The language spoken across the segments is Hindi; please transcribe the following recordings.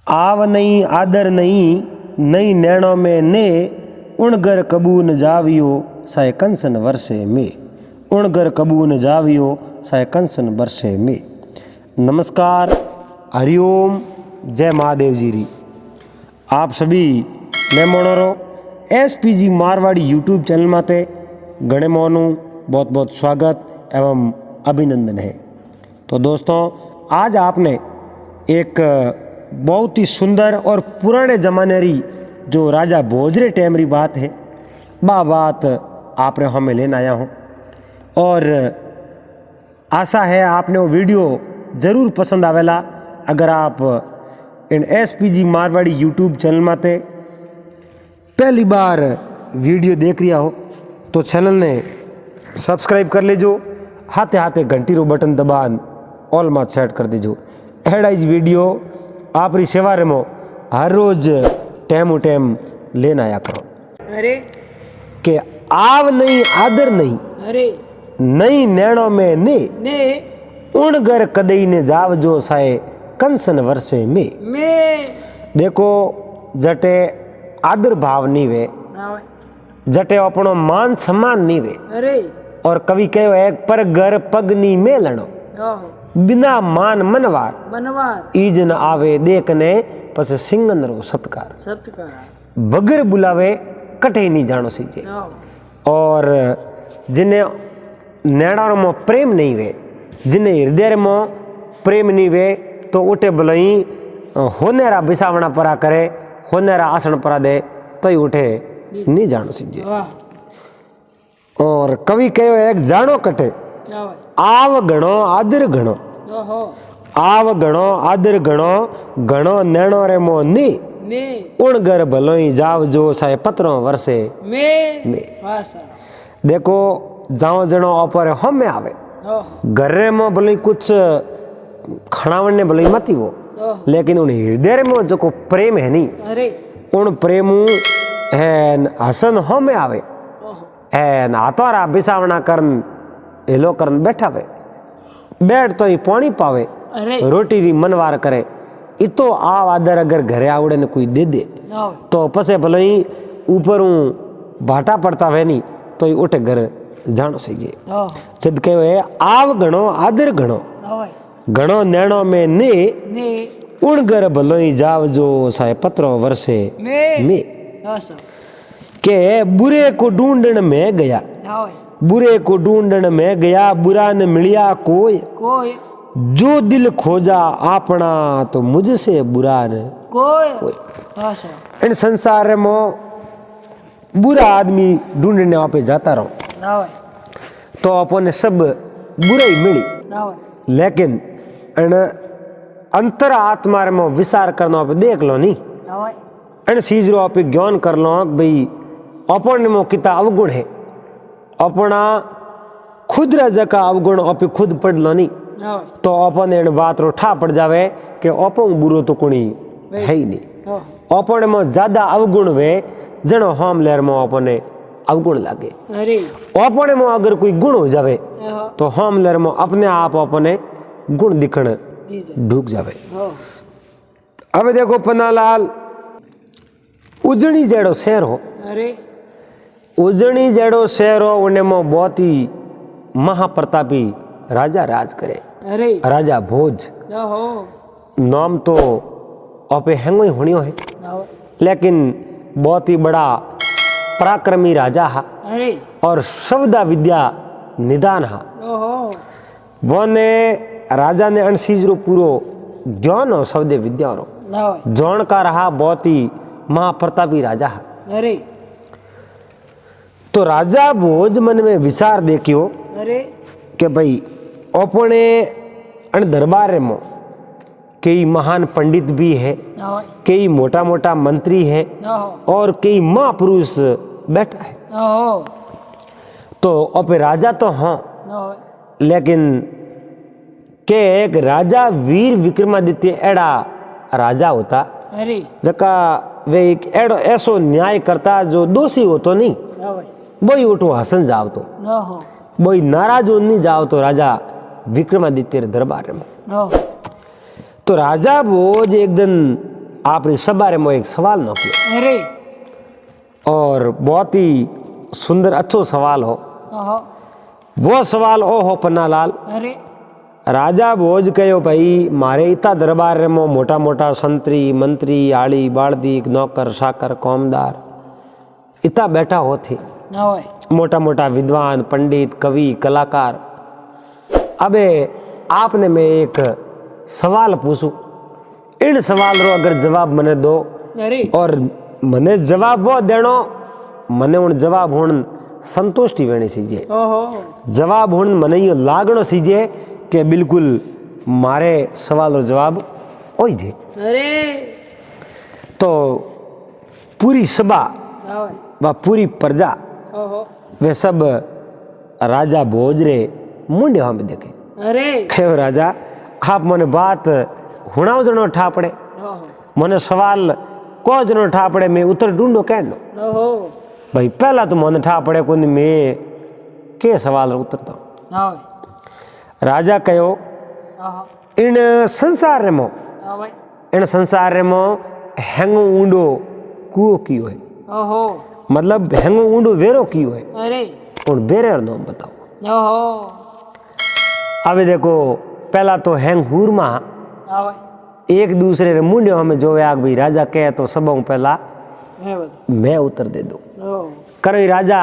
आव नहीं आदर नहीं नई नैणों में ने उणगर कबून जावियो साय कंसन वर्षे में उणगर कबून जावियो साय कंसन वर्षे में। नमस्कार, हरिओम, जय महादेव जी री। आप सभी मेहमानों SPG मारवाड़ी यूट्यूब चैनल माते गणे मोनू बहुत बहुत स्वागत एवं अभिनंदन है। तो दोस्तों, आज आपने एक बहुत ही सुंदर और पुराने ज़माने री जो राजा भोजरे टाइम री बात है, बात आप हमें लेना आया हूँ और आशा है आपने वो वीडियो ज़रूर पसंद आवेला। अगर आप इन SPG मारवाड़ी यूट्यूब चैनल माते पहली बार वीडियो देख रिया हो तो चैनल ने सब्सक्राइब कर लीजो, हाथे हाथे घंटी रो बटन दबान ऑल मात सेट कर दीजो। एड़ा इज वीडियो आप री सेवा रे मो हर रोज टाइम लेना आया करो। अरे के आव नहीं आदर नहीं अरे नई नैणों में ने उण घर कदई ने जाव जो साए कंसन वर्षे में। देखो जटे आदर भाव नहीं वे, जटे अपनो मान सम्मान नहीं वे। अरे और कवि कहो एक पर घर पगनी में लड़ो बिना मान मनवार बनवार ईज न आवे देखने पस सिंगन रो सत्कार सत्कार वगर बुलावे कटे नहीं जानो सीजे। और जिन्हें नैणारों में प्रेम नहीं वे, जिन्हें हृदय में प्रेम नहीं वे तो उठे भलई होनेरा बिसावना परा करे, होनेरा आसन परा दे तो ही उठे नहीं जानो सीजे। और कवि कहो एक जानो कटे आव गणो आदर गणो, आव गणो आदर गणो गणो नैणो रे मो नी उण घर भलोई जाव जो साए पत्रों वर्षे में। देखो जाओ जनो ऑपर हम में आवे घर रे मो भलोई कुछ खानावन ने भलोई मती वो, लेकिन उन हृदय रे मो जो को प्रेम है नहीं उन प्रेम है हसन हम में आवे है हाथोरा बिसावना करन हेलो करन बैठा वे बैठ तो ही पानी पावे रोटी री मनवार करे इतो आव आदर अगर घरे आवड़े ने कोई दे दे तो पसे भले ही ऊपर भाटा पड़ता वे नहीं तो ही उठे घर जानो सही सिद्ध कहो है आव गणो आदर गणो गणो नैणों में ने उण घर भलो ही जाव जो साए पत्रों वर्षे में। के बुरे को ढूंढन में गया, बुरे को ढूंढन में गया बुरा न मिलिया कोई जो दिल खोजा अपना तो मुझसे बुरा न कोई। इन संसार में बुरा आदमी ढूंढने वहां पे जाता रहो तो अपने सब बुराई मिली, लेकिन इन अंतर आत्मा में विचार करना पे देख लो नहीं इन चीज रो आप ज्ञान कर लो भाई अपन में कितना अवगुण है, अपना खुद रजा का अवगुण आप खुद पढ़ लो नहीं तो अपन इन बात रो ठा पड़ जावे कि अपन बुरो तो कोई है ही नहीं। अपन में ज्यादा अवगुण वे जनो हम लेर में अपने अवगुण लागे, अपने में अगर कोई गुण हो जावे तो हम लेर में अपने आप अपने गुण दिखण ढूक जावे। अब देखो पन्नालाल उजनी जेड़ो शहर हो, उजनी जेड़ो शहर हो उन्हें में बहुत ही महाप्रतापी राजा राज करे, राजा भोज नाम तो आपे हैंगो ही होनियो है, लेकिन बहुत ही बड़ा पराक्रमी राजा हा और शब्दा विद्या निदान हा। वो ने राजा ने अनसीज रो पूरो ज्ञान और शब्द विद्या रो जौन का रहा बहुत ही महाप्रतापी राजा हा। तो राजा भोज मन में विचार देखियो कि भाई अपने अन दरबार में कई महान पंडित भी है, कई मोटा मोटा मंत्री है और कई महापुरुष बैठा है। तो अब राजा तो हाँ, लेकिन के एक राजा वीर विक्रमादित्य एड़ा राजा होता जका वे एक एड़ो ऐसो न्याय करता जो दोषी हो तो नहीं बोई उठो हसन जाओ तो बोई नाराज हो नहीं जाओ तो राजा विक्रमादित्य दरबार में। तो राजा भोज एक दिन आपरी सबारे में एक सवाल नोकियो अरे और बहुत ही सुंदर अच्छो सवाल हो। ओहो वो सवाल ओ हो पन्नालाल, अरे राजा भोज कहो भाई मारे इतना दरबार में मोटा मोटा संतरी मंत्री आड़ी बाड़दी नौकर साकर कौमदार इतना बैठा हो थे, ना होए मोटा मोटा विद्वान पंडित कवि कलाकार। अबे आपने मैं एक सवाल पूछूं, इन सवाल रो अगर जवाब मने दो अरे और मने जवाब वो देनो, मने उन जवाब हुन संतुष्टि वेणी सीजे, ओहो जवाब हुन मने यो लागणो सीजे के बिल्कुल मारे सवाल रो जवाब ओई जे। अरे तो पूरी सभा ना होए व पूरी प्रजा ओहो वे सब राजा भोज रे मुंडे हम देखे। अरे कहो राजा आप मने बात हुणाव जनो ठा पड़े, ओहो मने सवाल को जनो ठा पड़े, मैं उत्तर ढूंढो कहनो ओहो भाई पहला तो मन ठा पड़े कोनी मैं के सवाल रो उत्तर दो। ना होए राजा कहो ओहो इन संसार रे मो, ना होए इन संसार रे मो हेंगो ऊंडो कुओ कियो है, ओहो मतलब हेंगो ऊंडो वेरो कियो है, अरे उन बेरे रो नाम बताओ। ओहो अबे देखो पहला तो हेंग हुरमा ना होए एक दूसरे रे मुंडे हमें जो आग भाई राजा कहे तो सब पहला मैं बता मैं उत्तर दे दो ओहो करो राजा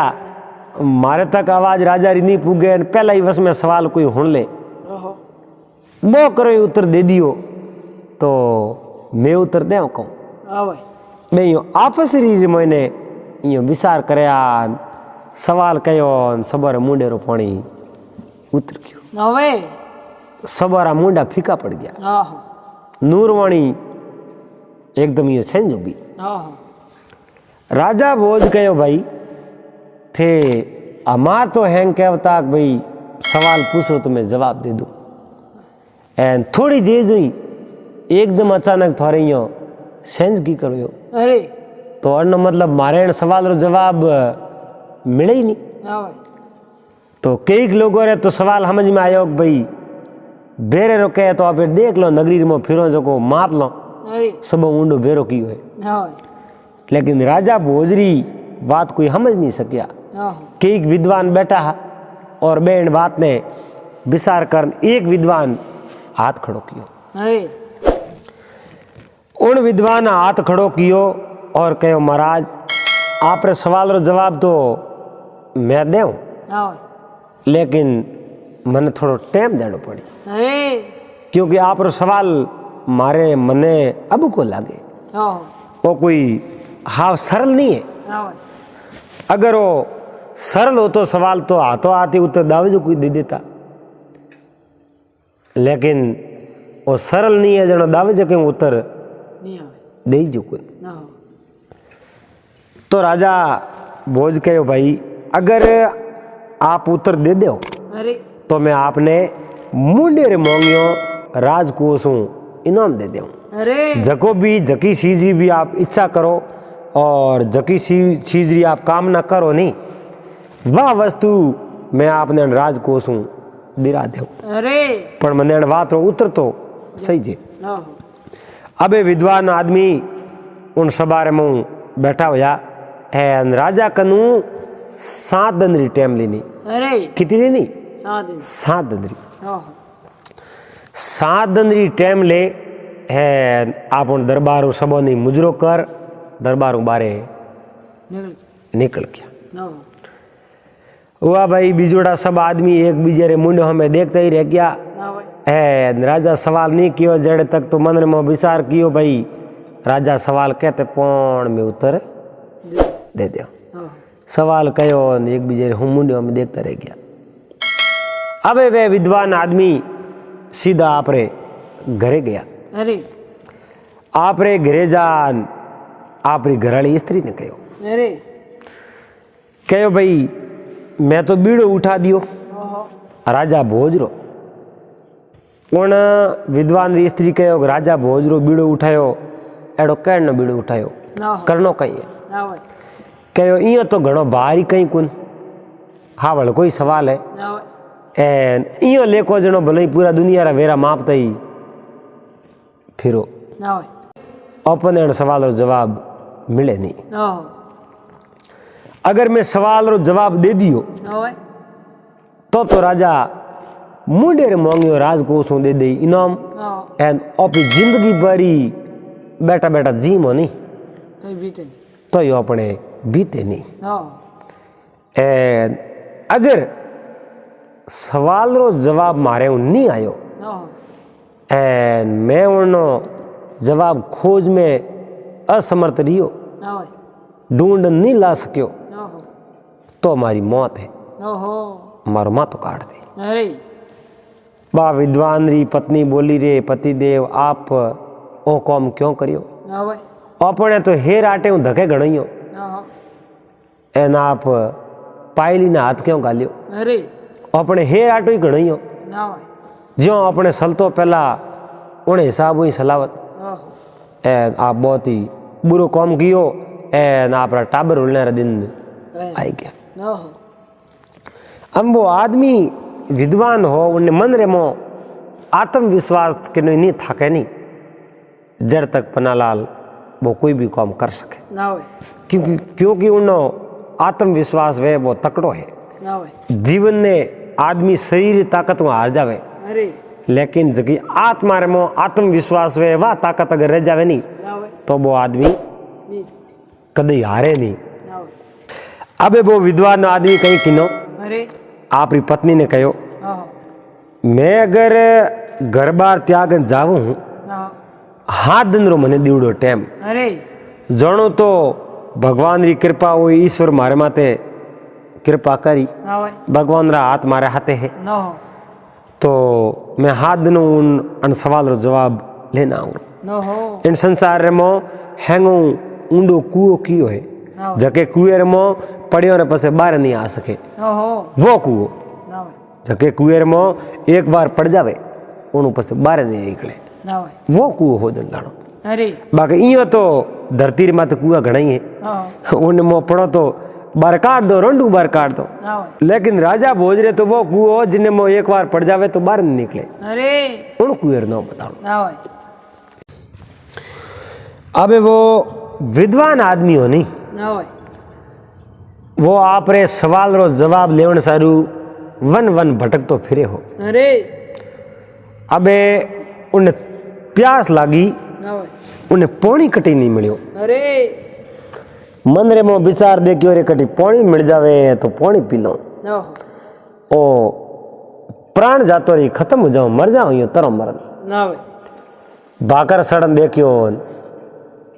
मारे तक आवाज राजा री नहीं पुगे पहला ही बस में सवाल कोई हुन ले ओहो वो करो उत्तर दे दियो तो मैं उत्तर दे कहूँ आवे मैं यो आपस री मैंने यो विचार करया सवाल कयो सबरा मुंडे रो पानी उतर गयो, ना होए सबरा मुंडा फीका पड़ गया। ओहो नूरवाणी एकदम ये चेंज हो गई। ओहो राजा भोज कहो भाई थे अमार तो हैंग कहता भाई सवाल पूछो तो मैं जवाब दे दूं, एंड थोड़ी जेज हुई एकदम अचानक थोड़े यो सेंस की करो यो अरे तो अन्न मतलब मारे सवाल रो जवाब मिले ही नहीं। ना होए तो कई लोगों रे तो सवाल समझ में आयो भाई बेरे रो कहे तो आप देख लो नगरी में फिरो जो को माप लो अरे सब ऊंडो बेरो की है, ना होए लेकिन राजा भोजरी बात कोई समझ नहीं सकिया। ओहो कई विद्वान बैठा है और बेन बात ने विचार कर एक विद्वान हाथ खड़ो कियो, अरे उन विद्वान हाथ खड़ो कियो और कहो महाराज आप रे सवाल रो जवाब तो मैं देऊं ना होए लेकिन मने थोड़ो टाइम देना पड़ी अरे क्योंकि आप रो सवाल मारे मने अब को लागे ओहो वो कोई हाव सरल नहीं है। ना होए अगर वो सरल हो तो सवाल तो हाथों आती उत्तर दावे कोई दे देता, लेकिन वो सरल नहीं है जनो दावे जो कहीं उत्तर नहीं होए दे ही जो कोई। ना हो तो राजा भोज कहो भाई अगर आप उत्तर दे दो अरे तो मैं आपने मुंडे रे मोंगियो राजकोष इनाम दे दूं, अरे जको भी जकी चीज भी आप इच्छा करो और जकी चीज आप कामना करो नहीं वह वस्तु मैं आपने राजकोष दिरा दूं, अरे पर मैंने बात रो उत्तर तो सही जे। ना हो अबे विद्वान आदमी उन सबारे में बैठा होया है, राजा कनु 7 दिन री टाइम लेनी, अरे कितनी लेनी 7 दिन 7 दिन री, ओहो 7 दिन री टाइम ले है। आप उन दरबारों सबों ने मुजरो कर दरबारों बारे निकल गया। ना हो हुआ भाई बिजोड़ा सब आदमी एक बीजे रे मुंडे हमें देखते ही रह गया ना होए है। राजा सवाल नहीं कियो जड़े तक तो मन में विचार कियो भाई राजा सवाल कहते पौन में उत्तर दे दो। ओहो सवाल कयो एक बीजे रे मुंडे हमें देखता रह गया। अबे वे विद्वान आदमी सीधा आपरे घरे गया। अरे आपरे घरे जान आपरी घराली स्त्री ने कहो, अरे कहो भाई मैं तो बीड़ो उठा दियो ओहो राजा भोज रो। उन विद्वान री स्त्री कहो राजा भोज रो बीड़ो उठायो एड़ो कहनो बीड़ो उठायो ना हो करनो कही है। ना होए कहो इं तो घणो बाहरी कहीं कुन हावड़ कोई सवाल है ना होए एन इं लेको जनो भले ही पूरा दुनिया रा वेरा मापता ही फिरो। ना होए अपन एन सवाल रो जवाब मिले नहीं। ओहो अगर मैं सवाल रो जवाब दे दियो ओए तो राजा मुंडे रे मांगियो राजकोषों दे दे इनाम ओहो एन अपनी जिंदगी भरी बैठा बैठा जीमो नहीं तो बीते तो यो अपने बीते नहीं। ओहो एन अगर सवाल रो जवाब मारे नहीं आयो ओहो एन मैं उनो जवाब खोज में असमर्थ रहियो ओए ढूंढ नहीं ला सक्यो ओहो तो हमारी मौत है, ओहो मारो माथो काट दे। अरे बा विद्वान री पत्नी बोली रे पति देव आप ओ कौम क्यों करियो ओए अपने तो हेर आटे हूँ धके घणियो ओहो एन आप पायली ना हाथ क्यों गालियो अरे अपने हेर आटो ही घणियो ओए ज्यों अपने सलतो पहला उन हिसाब ही सलावत ओहो एन आप बहुत ही बुरो कौम कियो एन आप टाबर उलने रा दिन आई गया। ओहो हम वो आदमी विद्वान हो उन्हें मन रे मो आत्मविश्वास के नहीं थाके नहीं जड़ तक पन्नालाल वो कोई भी काम कर सके ना ओए क्योंकि उन्नो आत्मविश्वास वे वो तकड़ो है। ना ओए जीवन ने आदमी शरीर ताकत में हार जावे अरे लेकिन जगी आत्मा रे मो आत्मविश्वास वे वह ताकत अगर रह जावे नहीं ना ओए तो वो आदमी नी कदे हारे नहीं। ना ओए अबे वो विद्वान आदमी कहीं किनो अरे आपरी पत्नी ने कहो ओहो मैं अगर घर बार त्याग जाऊं ना हाथ दिन रो मने दीवड़ो टेम अरे जानो तो भगवान री कृपा हुई ईश्वर मारे माते कृपा करी ना ओए भगवान रा हाथ मारे हाथे है ना हो तो मैं हाथ दिन उन सवाल रो जवाब लेना आऊँ ना हो इन संसार रे मो हैंगो ऊंडो कुओ कियो है ना हो जके कुएं रे मो पड़ियो रे पसे बाहर नहीं आ सके ना हो वो कुओ ना ओए जके कुएं रे मो एक बार पड़ जावे उन पसे बाहर नहीं निकले ना ओए वो कुओ हो जल्दाणो। अरे बाकी इयो तो धरती रे माते कुआ घणा ही है ओहो उन मो पड़ो तो बार काट दो रोंडू बार काट दो ना ओए लेकिन राजा भोज रे तो वो कुओ जिन्हें मो एक बार पड़ जावे तो बाहर नहीं निकले अरे उन कुएं नो बताओ। ना ओए अबे वो विद्वान आदमी हो नहीं ना ओए वो आप रे सवाल रो जवाब लेवन सारू वन वन भटक तो फिरे हो। अरे अबे उन्हें प्यास लागी ना ओए उन्हें पानी कटी नहीं मिलियो अरे मन रे मो विचार देखियो रे कटी पानी मिल जावे तो पानी पी लो ना हो ओ प्राण जातो रही खत्म हो जाओ मर जाओ यो तरो मरन ना ओए भाकर सड़न देखियो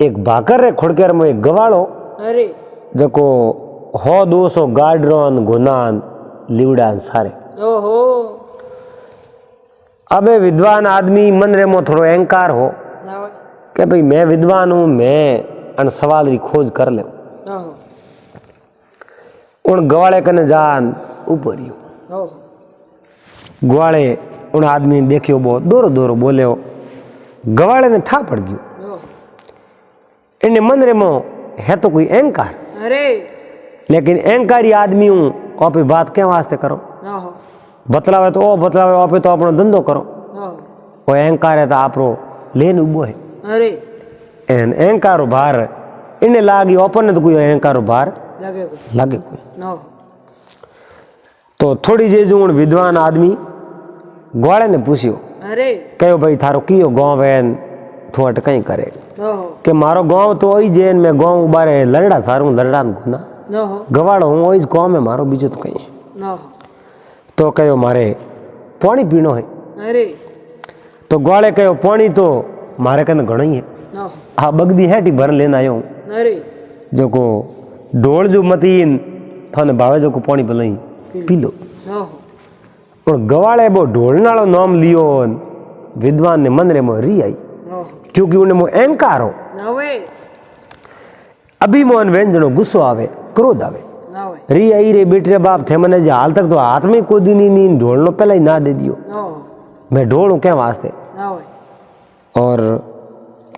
एक भाकर रे खुड़केर में एक गवाड़ो अरे जको हो 200 गाडरोन गुनान लिवड़ान सारे। ओहो अबे विद्वान आदमी मन रे मो थोड़ो अहंकार हो ना ओए कि भाई मैं विद्वान हूँ मैं अन सवाल री खोज कर ले ना हो उन गवाड़े कने जान ऊपर यो ओहो ग्वाड़े उन आदमी ने देखियो बहुत दोरो दोरो बोले हो गवाड़े ने ठा पड़ गयो ओहो इन्हें मन रे मो है तो कोई अहंकार अरे लेकिन अहंकारी आदमी हूँ और पे बात क्या वास्ते करो ना हो बतलावे तो ओ बतलावे और पे तो अपनो धंधो करो ओहो वो अहंकार है तो आपरो लेन उबो है अरे एन अहंकारो भार इन्हें लागी ओपन तो कोई अहंकारो भार लगे को लागे कोई ना हो तो थोड़ी जे जो विद्वान आदमी ग्वाड़े ने पूछियो अरे कहो भाई थारो कियो गाँव है थो अटकई करे ओहो कि मारो गाँव तो वही जेन में गाँव बारे लड़ड़ा सारू लड़ड़ा घुना ना हो गवाड़ो हूँ वही गाँव में मारो बीजो तो कहीं ना हो तो कहो मारे पानी पीनो है अरे तो ग्वाड़े कहो पानी तो मारे कने घणो ही है ना हो हाँ बगदी है भर लेना आयो हूँ अरे जो को ढोल जो मतीन थाने भावे जो को पानी पलाई पी लो। ना हो और गवाड़े वो ढोल नालो नाम लियो विद्वान ने मन रे मो री आई ना हो क्योंकि उन्हें मो अहंकार हो ना ओए अभिमान व्यंजनो गुस्सो आवे क्रोध आवे ना ओए री आई रे बेटे रे बाप थे मने जे हाल तक तो हाथ में कोदी नी ढोल नो पहले ही ना दे दियो ना हो मैं ढोल हूँ क्या वास्ते ना ओए और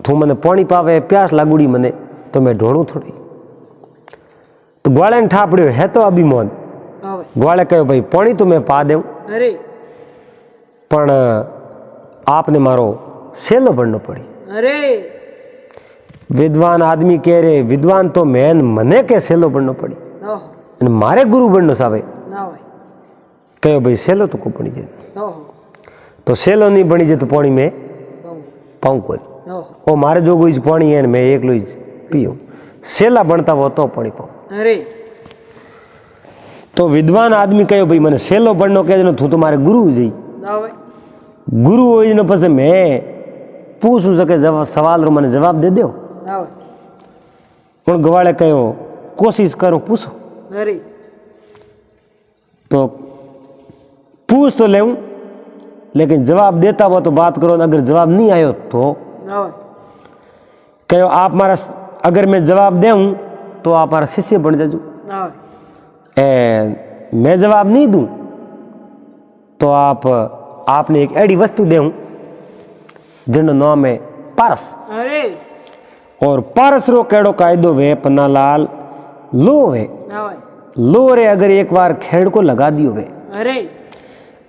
तू मने पानी पावे प्यास लागुड़ी मने तो मैं ढोलू थोड़ी तो ग्वाले ने ठापड़ियो है तो अभिमान ना ओए ग्वाले कहो भाई पानी तो मैं पा देऊं अरे पण आपने मारो सेलो बननो पड़ी अरे विद्वान आदमी कह रहे विद्वान तो मैन मने के सेलो बननो पड़ी ओहो અને મારે ગુરુ બનનો સાવે ના હોય કયો ભાઈ સેલો તો કો બની જાય ઓહો તો સેલો નહીં બની જાય તો પાણી મેં પાઉં કોઈ ઓહો ઓ મારે જો કોઈ પાણી હે ને મેં એકલો જ પીઉં સેલા બનતા હો તો પાણી પાઉં અરે તો વિદ્વાન આદમી કયો ભાઈ મને સેલો બનનો કહે ને તું તો મારે ગુરુ જઈ ના હોય ગુરુ હોય ને પછી મેં પૂછું શકે સવાલનો મને જવાબ દે દો ના હોય પણ ગવાળે કયો કોશિશ કરો પૂછો અરે तो पूछ तो ले लेकिन जवाब देता हुआ तो बात करो अगर जवाब नहीं आयो तो ના હોય कहो आप मारा अगर मैं जवाब दूं तो आप मारा शिष्य बन जाजो ના હોય मैं जवाब नहीं दूं तो आपने एक ऐडी वस्तु दूं जिनो नाम है पारस અરે और पारस रो केड़ो कायदो वे पन्नालाल लो वे ના હોય लो रे अगर एक बार खेड़ को लगा दियो वे અરે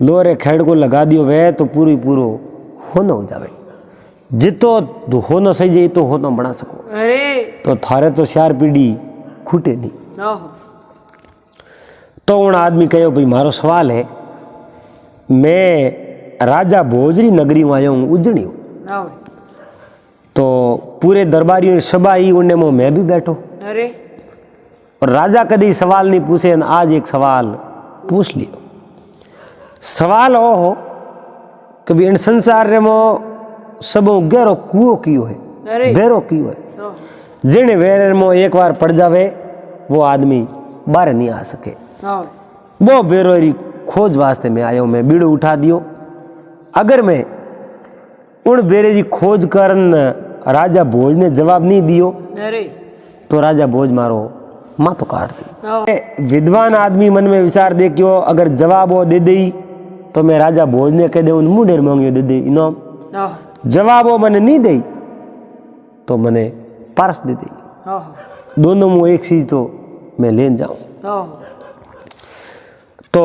लो रे खेड़ को लगा दियो वे तो पूरी पूरो होनो हो जावे जितो होनो सही जाए तो होनो बना सको અરે तो थारे तो 4 पीढ़ी खूटे नहीं ઓહો तो उन आदमी कहो भाई मारो सवाल है मैं राजा भोजरी नगरी में आयो हूँ उजड़ी हूँ ના હોય तो पूरे दरबारियों की सभा ही उनने में मैं भी बैठो અરે और राजा कभी सवाल नहीं पूछे न आज एक सवाल पूछ लियो सवाल ओ हो कि भी इन संसार रे मो सबो गहरो कुओ कियो है અરે बेरो कियो है ઓહો जिने वेरे मो एक बार पड़ जावे वो आदमी बाहर नहीं आ सके ના હોય वो बेरो री खोज वास्ते में आयो मैं बीड़ो उठा दियो अगर मैं उन बेरे की खोज करन राजा भोज ने जवाब नहीं दियो અરે तो राजा भोज मारो माथो काट दी ના હોય विद्वान आदमी मन में विचार दे क्यों अगर जवाब वो दे दे तो मैं राजा भोज ने कह दे मुंडेर मांगियो दे दे इनाम ના હોય जवाब वो मैंने नहीं दे तो मैंने पारस दे दी ઓહો दोनों में एक चीज तो मैं लेन जाऊं ઓહો तो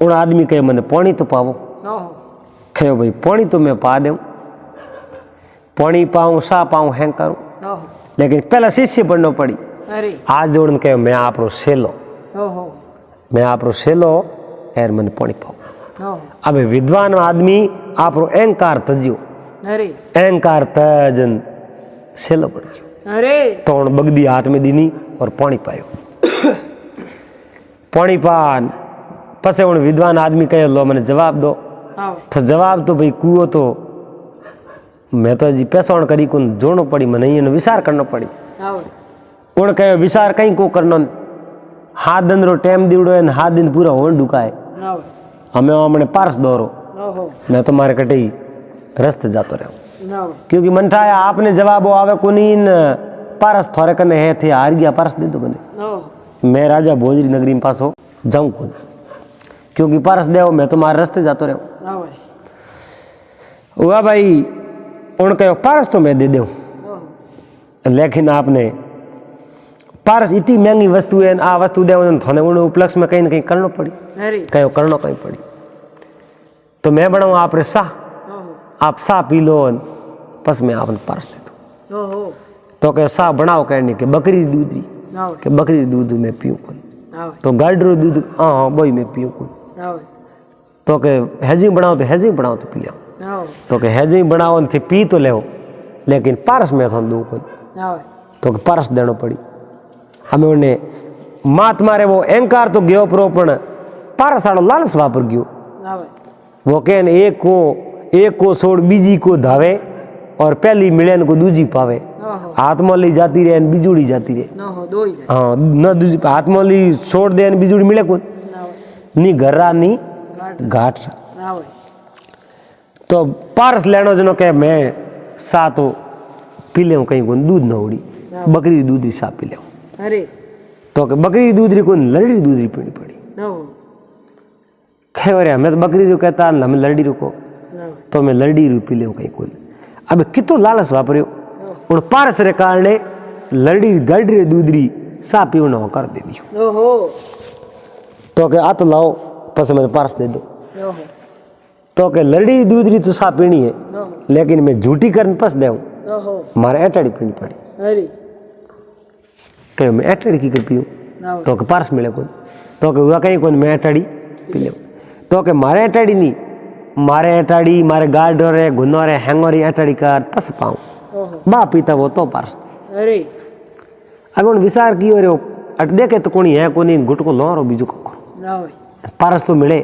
उन आदमी कहे मैंने पानी तो पावो ઓહો कहो भाई पानी तो मैं पा दूं पानी पाऊं सा पाऊं हैंग करूं ઓહો लेकिन पहला शिष्य बनना पड़ी અરે आज जोड़न कहो मैं आप रो सेलो ઓહો मैं आप रो सेलो एर मैंने पानी पाऊं ઓહો अब विद्वान आदमी आप रो अहंकार तज्यो અરે अहंकार तजन सेलो पड़ गयो અરે तो उन बगदी हाथ में दीनी और पानी पायो पानी पान पसे उन विद्वान आदमी कहे लो मैंने जवाब दो આવો तो जवाब तो भाई कुओ तो मैं तो जी पैसा करी को जोड़ना पड़ी मैंने ये विचार करना पड़ी આવો उन कहे विचार कहीं को करना हाथ दिन रो टाइम दीवड़ो है हाथ दिन पूरा होन डुकाए ના હોય हमें हमने पारस दौरो ઓહો मैं तो मारे कटे ही रस्ते जातो रहो ના હોય क्योंकि मन था आपने जवाब वो आवे को नहीं न पारस थोड़े कने है थे हार गया पारस दे दो बने ઓહો मैं राजा भोजरी नगरी में पास हो जाऊं खुद क्योंकि पारस दे मैं तो मारे रस्ते जातो रहो ના હોય हुआ भाई उन कहो पारस तो मैं दे दूं ઓહો लेकिन आपने पारस इतनी महंगी वस्तु है आ वस्तु दे थोड़े उन उपलक्ष्य में कहीं ना कहीं करना पड़ी અરે कहो करना कहीं पड़ी तो मैं बनाऊँ आप रे सा ઓહો आप सा पी लो बस मैं आपने पारस दे दूँ ઓહો तो कहो सा बनाओ कहने के बकरी दूधी ના હોય कि बकरी दूध मैं पीऊँ कौन ના હોય तो गाडरो दूध हाँ हाँ वही मैं पीऊँ कौन ના હોય तो के हैजिंग बनाओ तो हैजिंग बनाओ तो पी लो ના હોય तो के हैजिंग बनाओ थे पी तो ले लेकिन पारस में था दूँ कौन ના હોય तो के पारस देना पड़ी हमें उन्हें मात मारे वो अहंकार तो गयो परो पण पारस आड़ो लालच वापर गयो ના હોય वो कहन एक को छोड़ बीजी को धावे और पहली मिलन को दूजी पावे ઓહો हाथ में ली जाती रहे न बिजुड़ी जाती रहे ના હોય દોઈ જાય हाँ न दूजी हाथ में ली छोड़ दे न बिजुड़ी मिले कौन ના હોય नी घर्रा नी ગાઢ घाट ના હોય तो पारस लेनो जनो कहे मैं सा तो पी ले कहीं को दूध न उड़ी बकरी दूध सा पी ले અરે तो के बकरी दूध री को लड़ी दूध री पीनी पड़ी ના હોય खैर रे हमें तो बकरी रू कहता हमें लड़ी रुको ના હોય तो मैं लड़ी रू पी ले कहीं को अब कितो लालच वापरियो और पारस रे कारणे लड़ी गड़ी दूध री सा पीवनो कर दे दियो ઓહો तो के आ तो लाओ पस मैंने पारस दे दो ઓહો तो के लड़ी दूध री तो सा पीनी है ઓહો लेकिन मैं झूठी करन पस देऊं ओहो मारे एटाड़ी पीनी पड़ी अरे कहो मैं एटाड़ी की कर पीऊँ ना तो के पारस मिले कौन तो के हुआ कहीं कौन मैं एटाड़ी पी ले तो के मारे एटाड़ी नहीं मारे गार्ड रे गुनो रे हैंगोरी एटाड़ी कर तस पाऊँ ओहो बा पीता वो तो पारस अरे अब उन विचार की हो रे अट देखे तो कोनी है कोनी गुट को लो रो बीजू को ना भाई पारस तो मिले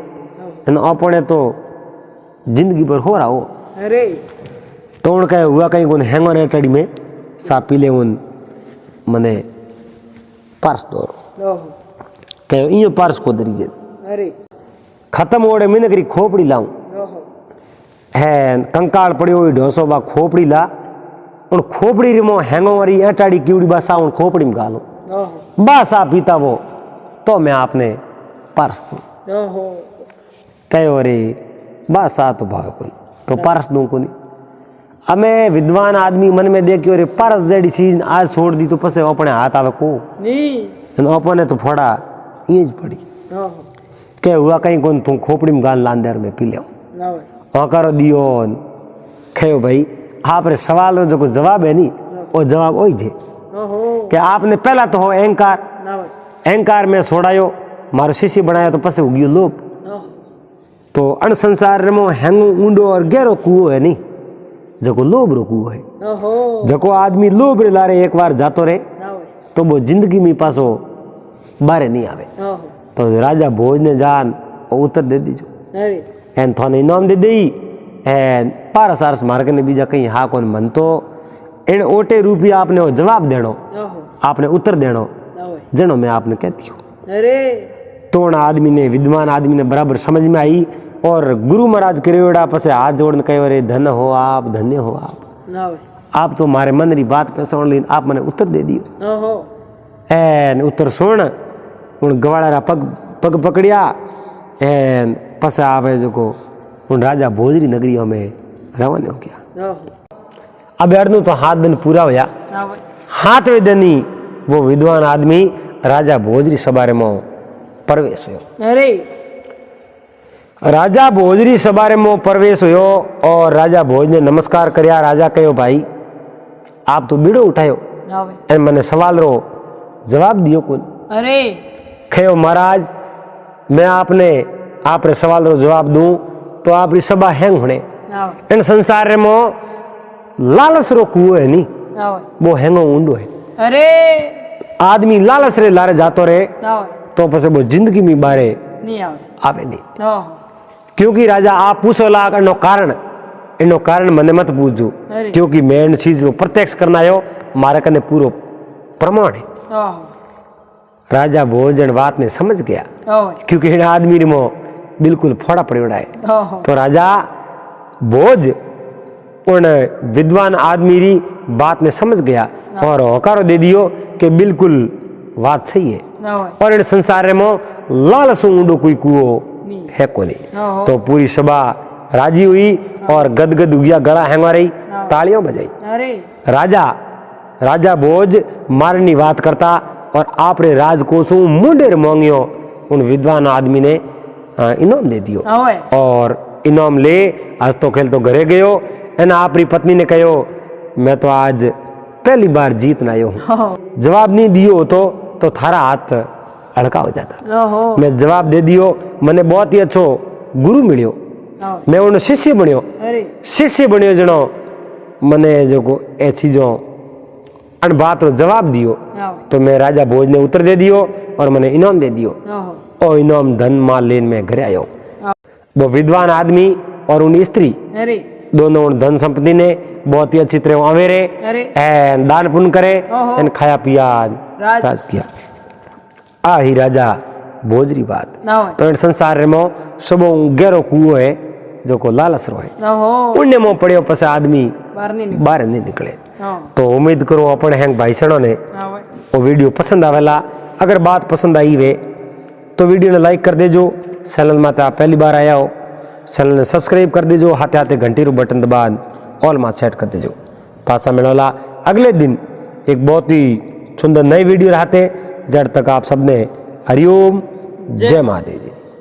अपने तो जिंदगी भर हो रहा हो अरे तो उन कहे हुआ कहीं कोन हैंगर एटाड़ी में सा पीले उन मने पारस दो ओहो कहे इयो पारस को दरीजे अरे खत्म ओड़े मैंने करी खोपड़ी लाऊं ओहो है कंकाल पड़ियो हुई ढोसो बा खोपड़ी ला उन खोपड़ी रिमो हैंगो वाली एटाड़ी कीड़ी बा सा उन खोपड़ी में गालो ओहो बा सा पीता वो तो मैं आपने पारस दूं ओहो कहो रे बा सा तो भावे कोनी तो पारस दूं कोनी हमें विद्वान आदमी मन में देखियो रे पारस जड़ी चीज आज छोड़ दी तो पसे अपने हाथ आवे को नी अपने तो फोड़ा ये पड़ी ओहो के हुआ कहीं कौन तू खोपड़ी में गाल लांदेर में पी ले ना भाई करो दियो कहो भाई आप रे सवाल रो जो जवाब है नी वो जवाब वही थे ओहो कि आपने पहला तो हो अहंकार ना भाई अहंकार में छोड़ायो मारो शिष्य बनाया तो पसे उगियो लोभ ओहो तो अण संसार में हैंगो ऊंडो और गहरो कुओ है नी जको लोभ रो कुओ है ओहो जको आदमी लोभ रे लारे एक बार जातो रे ना भाई तो वो जिंदगी में पासो बारे नहीं आवे ओहो तो राजा भोज ने जान वो उत्तर दे दीजो अरे एन थाने इनाम दे देई एन पारस आरस मार के ने बीजा कहीं हा कोन मन तो इन ओटे रूपी आपने वो जवाब देनो ओहो आपने उत्तर देनो ना भाई जनो मैं आपने कहती हूँ अरे तो आदमी ने विद्वान आदमी ने बराबर समझ में आई और गुरु महाराज करेड़ा पसे हाथ जोड़ने कहे रे धन हो आप धन्य हो आप ना भाई आप तो मारे मन री बात पे सुन ली आप मैंने उत्तर दे दियो ओहो एन उत्तर सुन उन गवाड़ा पग पग पकड़िया एन पसे आवे जो को उन राजा भोजरी नगरी में रवाना हो गया ओहो अब अर्नु तो हाथ दिन पूरा होया ना भाई हाथ वे दनी वो विद्वान आदमी राजा भोजरी सबारे में प्रवेश हुयो अरे राजा भोजरी सबारे में प्रवेश हुयो और राजा भोज ने नमस्कार करया राजा कहो भाई आप तो बीड़ो उठायो ना भाई एन मैंने सवाल रो जवाब दियो कौन अरे कहो महाराज मैं आपने आप रे सवाल रो जवाब दूं तो आप री सभा हैंग होने ना भाई इन संसार में लालच रो कुओ है नी ना भाई वो हैंगो ऊंडो है अरे आदमी लालच रे लारे जातो रे ना भाई तो पसे वो जिंदगी में बारे नहीं आवे आवे नहीं ओहो क्योंकि राजा आप पूछो लाग इनो कारण मने मत पूछो अरे। क्योंकि मैं इन चीज को प्रत्यक्ष करना आयो मारे कने पूरो प्रमाण है ओहो राजा भोजन बात ने समझ गया ओहो क्योंकि इन आदमी रे मो बिल्कुल फोड़ा पड़ेड़ा है ओहो तो राजा भोज उन विद्वान आदमी री बात ने समझ गया और होकारो दे दियो कि बिल्कुल बात सही है ना भाई और इन संसार में लालच ऊंडो कोई कुओ नहीं है कोनी ओहो तो पूरी सभा राजी हुई और गदगद हुआ गला हैंगा रही तालियों बजाई अरे राजा भोज मारनी बात करता और आप रे राजकोषों मुंडेर मांगियो उन विद्वान आदमी ने इनाम दे दियो ना भाई और इनाम ले आज तो खेल तो घरे गयो एना आपरी पत्नी ने कहो मैं तो आज पहली बार जीत ना आयो हूँ ओहो जवाब नहीं दियो तो थारा हाथ हल्का हो जाता ओहो मैं जवाब दे दियो मैंने बहुत ही अच्छो गुरु मिलियो ना भाई मैं उन शिष्य बनियो अरे जनो मने जो को ए चीजों अन बात रो जवाब दियो ना भाई तो मैं राजा भोज ने उत्तर दे दियो और मैंने इनाम दे दियो ओहो और इनाम धन माल लेन में घरे आयो वो विद्वान आदमी और उन स्त्री अरे दोनों उन धन संपत्ति ने बहुत ही अच्छी तरह आवेरे अरे एन दान पुण्य करे ओहो। एन खाया पिया राज। राज किया आ ही राजा भोजरी बात ना भाई तो इन संसार में सबो गहरो कुओ है जो को लालच रो है ओहो पुण्य में पड़ियो पसे आदमी बाहर नहीं बाहर नहीं निकले हाँ तो उम्मीद करो अपने हैंग भाई सड़ों ने ना भाई वो वीडियो पसंद आवेला अगर बात पसंद आई वे तो वीडियो ने लाइक कर देजो चैनल में आप पहली बार आया हो चैनल ने सब्सक्राइब कर देजो हाथे हाथे घंटी रू बटन दबान ऑल में सेट कर देजो पासा मिलोला अगले दिन एक बहुत ही सुंदर नई वीडियो रहते जब तक आप सबने हरिओम जय महादेव।